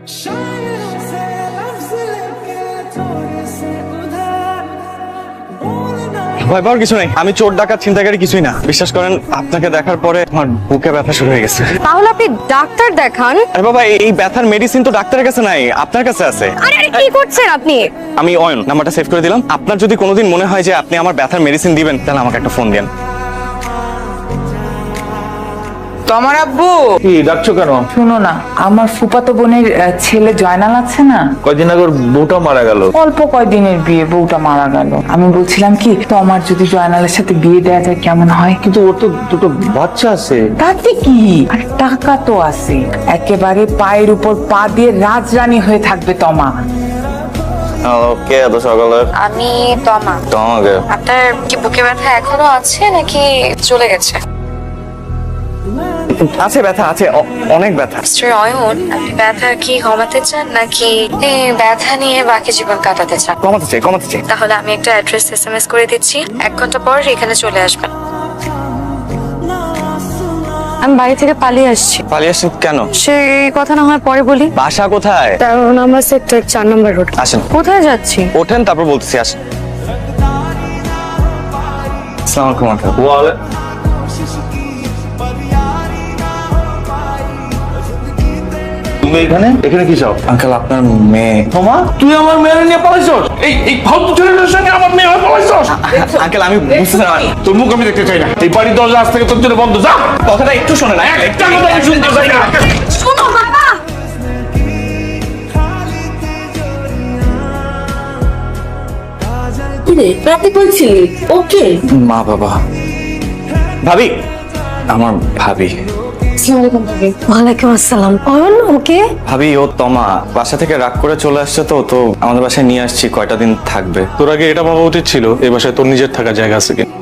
ভয় পাওয়ার কিছু নাই, আমি চোর ডাকাত ছিনতাইকারী কিছুই না। বিশ্বাস করেন, আপনাকে দেখার পরে আমার বুকে ব্যথা শুরু হয়ে গেছে। তাহলে আপনি ডাক্তার দেখান। আরে বাবা, এই ব্যথার মেডিসিন তো ডাক্তারের কাছে নাই, আপনার কাছে আছে। আরে আরে কি করছেন আপনি? আমি অয়ন, নাম্বারটা সেভ করে দিলাম। আপনার যদি কোনোদিন মনে হয় যে আপনি আমার ব্যথার মেডিসিন দিবেন, তাহলে আমাকে একটা ফোন দেন। তোমার আব্বু কি ডাকছো কেন? শুনো না, আমার ফুফাতো বোনের ছেলে জয়নাল আছে না, কয়দিন আগে ওর বউটা মারা গেল। অল্প কয়দিনের বিয়ে, বউটা মারা গেল। আমি বলছিলাম কি, তোমার যদি জয়নালের সাথে বিয়ে দেওয়া যায় কেমন হয়? কিন্তু ওর তো দুটো বাচ্চা আছে। তাতে কি, আর টাকা তো আছে, একেবারে পায়ের উপর পা দিয়ে রাজরানী হয়ে থাকবে তমা। ওকে, এত সকালে? আমি তমা। তোমাকে আপনার কি বুকে ব্যথা এখনো আছে নাকি চলে গেছে? আছে, ব্যথা আছে, অনেক ব্যথা। মিস্টার অয়ন, আপনি ব্যথা কি কমাতে চান নাকি এই ব্যথা নিয়ে বাকি জীবন কাটাতে চান? কমাতে চাই, কমাতে চাই। তাহলে আমি একটা অ্যাড্রেস এসএমএস করে দিচ্ছি, 1 ঘন্টা পর এখানে চলে আসবেন। আমি বাড়ি থেকে পালিয়ে আসছি। পালিয়ে আসছেন কেন? সেই কথা না হয় পরে বলি। বাসা কোথায়? 13 নম্বর সেক্টর 4 নম্বর রোড। আসেন। কোথায় যাচ্ছি? ওঠেন, তারপর বলতেছি। আসেন। আসসালামু আলাইকুম আঙ্কেল। তুমি এখানে এখানে কি চাও? আঙ্কেল, আপনার মেয়ে। তোমা, তুই আমার মেয়ে নিয়ে পালাইছস? এই ফালতু ছেলেটার সঙ্গে আমার মেয়ে হয়ে পালাইছস? আঙ্কেল, আমি বুঝতে না। তোর মুখ আমি দেখতে চাই না। এই বাড়ির দরজা আজ থেকে তোর জন্য বন্ধ। যা, কথাটা একটু শোনে না। একটা কথা আমি শুনতে চাই না। শোনো বাবা। রাতে বলছিলি ওকে? মা বাবা, ভাবি, আমার ভাবি। ওয়ালাইকুম আসসালাম। অয়ন ওকে? ভাবি, ও তমা বাসা থেকে রাগ করে চলে আসছে, তো আমাদের বাসায় নিয়ে আসছি। কয়টা দিন থাকবে। তোর আগে এটা ভাবা উচিত ছিল এই বাসায় তোর নিজের থাকার জায়গা আছে কিনা।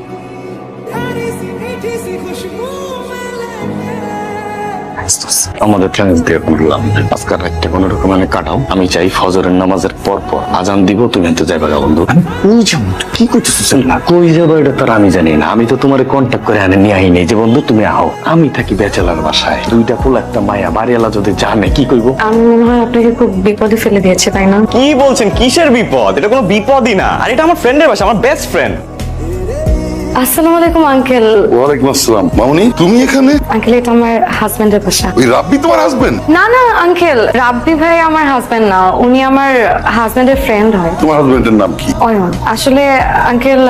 আমাদের চ্যালেঞ্জ দিয়ে বললাম আজকাল রাতটা কোনো রকম কাটাও। আমি চাই ফজরের নামাজের পর পর আজান দিব, তুমি তো যাইবা গা বন্ধু। কই যাবো? কি করতেছিস? না কই যাবো এটা তো আমি জানি না। আমি তো তোমার কন্ট্যাক্ট করে আনে নিয়ে আইনি যে বন্ধু তুমি আও। আমি থাকি ব্যাচেলার বাসায়, দুইটা পোলা একটা মায়া, বাড়িওয়ালা যদি জানে কি করবো। আমি মনে হয় আপনাকে খুব বিপদে ফেলে দিয়েছে, তাই না? কি বলছেন? কিসের বিপদ? এটা কোনো বিপদই না। আর এটা আমার ফ্রেন্ডের বাসা, আমার বেস্ট ফ্রেন্ড। আসসালামু আলাইকুম আঙ্কেল। ওয়ালাইকুম আসসালাম। মামুনি, তুমি এখানে? আঙ্কেল, এটা আমার হাজবেন্ডের বাসা। ওই রাব্বি তোমার হাজবেন্ড? না না আঙ্কেল, রাব্বি ভাই আমার হাজবেন্ড না, উনি আমার হাজবেন্ডের ফ্রেন্ড হয়। তোমার হাজবেন্ডের নাম কি? অয়ন। আসলে আঙ্কেল,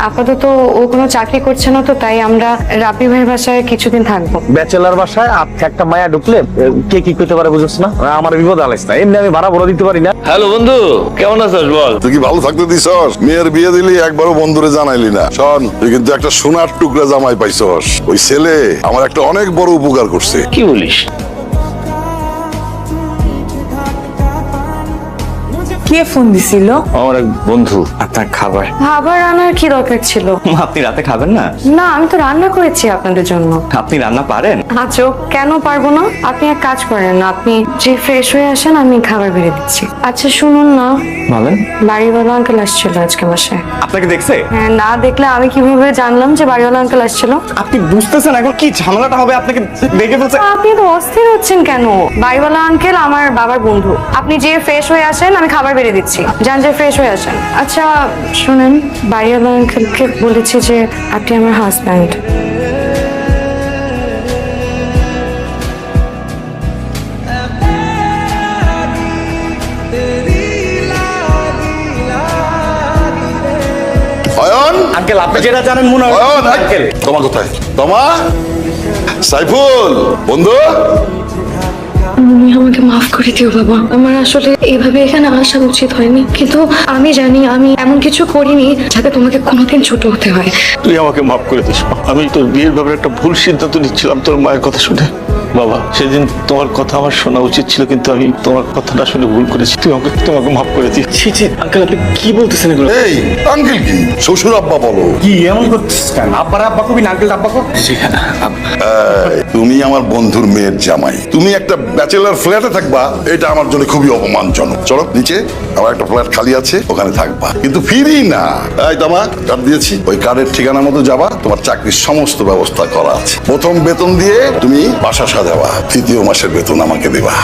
আপাতত ও কোনো চাকরি করছে না, তো তাই আমরা রাব্বি ভাইয়ের বাসায় কিছুদিন থাকবো। ব্যাচেলার বাসায় আপনি একটা মায়া ঢুকলে কে কি করতে পারে বুঝছ না? আমার বিপদ আলাইস না, এমনি আমি ভাড়া বলে দিতে পারি না। হ্যালো বন্ধু, কেমন আছিস বল? তুই কি ভালো থাকতে দিছস? মেয়ের বিয়ে দিলি, একবারও বন্ধুরে জানাইলি না। শোন, তুই কিন্তু একটা সোনার টুকরা জামাই পাইছস। ওই ছেলে আমার একটা অনেক বড় উপকার করছে। কি বলিস? কে ফোন দিছিল? আমার এক বন্ধু। আপনার খাবার। খাবার আনার কি দরকার ছিল? আপনি রাতে খাবেন না? না, আমি তো রান্না করেছি আপনাদের জন্য। আপনি রান্না পারেন? আচ্ছা, কেন পারবো না? আপনি এক কাজ করেন, আপনি যে ফ্রেশ হয়ে আসেন, আমি খাবার বেড়ে দিচ্ছি। আচ্ছা শুনুন না, বলেন। বাড়িওয়ালা আঙ্কেল আসছিল আজকে বাসায়। আপনাকে দেখছে? হ্যাঁ, না দেখলে আমি কিভাবে জানলাম যে বাড়িওয়ালা আঙ্কেল আসছিল? আপনি বুঝতেছেন এখন কি ঝামেলাটা হবে? আপনাকে দেখে বলছে। আপনি তো অস্থির হচ্ছেন কেন? বাড়িওয়ালা আঙ্কেল আমার বাবার বন্ধু। আপনি যে ফ্রেশ হয়ে আসেন, আমি খাবার বেড়ে দিচ্ছি। যান, যে ফ্রেশ হয়ে আসেন। আচ্ছা শুনেন, বাড়িওয়ালা আঙ্কেলকে বলেছি যে আপনি আমার হাজব্যান্ড। অয়ন, আঙ্কেল, আপনি যেটা জানেন মনে হয়। অয়ন, আঙ্কেল, তোমা কোথায়? তোমা, সাইফুল বন্ধু। তুমি আমাকে মাফ করে দিও বাবা, আমার আসলে এইভাবে এখানে আসা উচিত হয়নি, কিন্তু আমি জানি আমি এমন কিছু করিনি যাতে তোমাকে কোনোদিন ছোট হতে হয়। তুই আমাকে মাফ করে দিস। আমি তোর বিয়ের ব্যাপারে একটা ভুল সিদ্ধান্ত নিচ্ছিলাম তোর মায়ের কথা শুনে। বাবা, সেদিন তোমার কথা আমার শোনা উচিত ছিল, কিন্তু আমি তোমার কথাটা শুনে ভুল করেছি। তোমাকে মাফ করে দিই। ছি ছি, আঙ্কেল আপনি কি বলতেছেন এগুলো? এই আঙ্কেল কি? শ্বশুর আব্বা বলো। কি এমন করতেছেন কেন? আব্বার আব্বা কবি না, আঙ্কেল আব্বা কর। তুমি আমার বন্ধুর মেয়ের জামাই, তুমি একটা ব্যাচেলার ফ্ল্যাটে থাকবা, এটা আমার জন্য খুবই অপমানজনক। চলো নিচে, আমার একটা ফ্ল্যাট খালি আছে, ওখানে থাকবা, কিন্তু ফিরি না। এই তোমা, কার্ড দিয়েছি, ওই কার্ডের ঠিকানা মতো যাবা, তোমার চাকরির সমস্ত ব্যবস্থা করা আছে। প্রথম বেতন দিয়ে তুমি বাসা যাবা, তৃতীয় মাসের বেতন আমাকে দেবা।